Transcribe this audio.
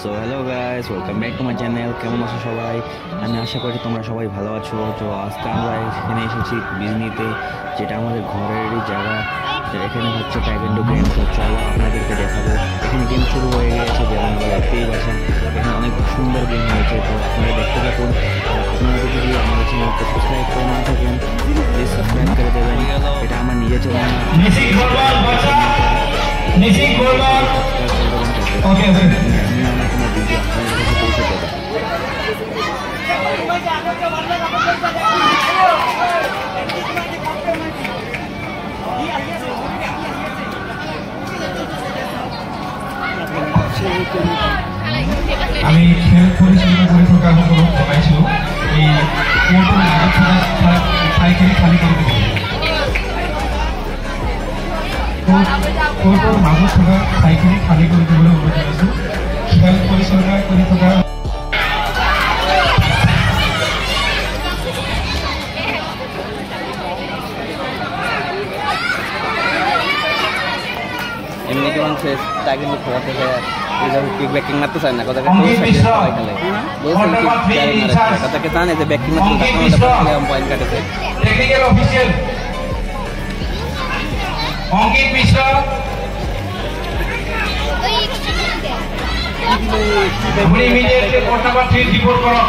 So hello guys, welcome back to my channel. কেমন আছো সবাই? আমি আশা করি তোমরা সবাই ভালো আছো। তো আজকে আমরা এখানে এসেছি বিজনিতে, যেটা আমাদের ঘরেরই জায়গা। এখানে হচ্ছে টাইকেন্ডো গেম। তো চলো আপনাদেরকে দেখাবো। এখানে গেম শুরু হয়ে গেছে, যেমন আমরা দেখতেই পাচ্ছেন। এখানে অনেক সুন্দর গেম হয়েছে, তো আপনারা দেখতে থাকুন। আপনারা যদি আমাদের চ্যানেলকে সাবস্ক্রাইব করে না থাকেন, প্লিজ সাবস্ক্রাইব করে দেবেন। এটা আমার নিজের চ্যানেল না। ওকে ওকে, আমি আমার কোনো ভিডিও আপনাদের কাছে পৌঁছে দেবো। আমি খেল পরিচালনা করে থাকা অনুরোধ জানাইছিল এই কোর্টের মাঝে থাকা ঠাইখিনি খালি করে দেবে। কোর্টের মাঝে থাকা ঠাইখিনি খালি করে দেবলৈ অনুরোধ জানাইছো। খেল পরিচালনা করে থাকা এমনি কেমন শেষ তা কিন্তু খেলা থেকে কিক ব্যাকিং মারতে চায় না, কথাকে কথাকে জানে যে ব্যাকিং মারতে পয়েন্ট কাটেছে। টেকনিক্যাল অফিসিয়াল অঙ্কিত মিশ্র ইমিডিয়েটলি কোর্ট নাম্বার 3 রিপোর্ট করো।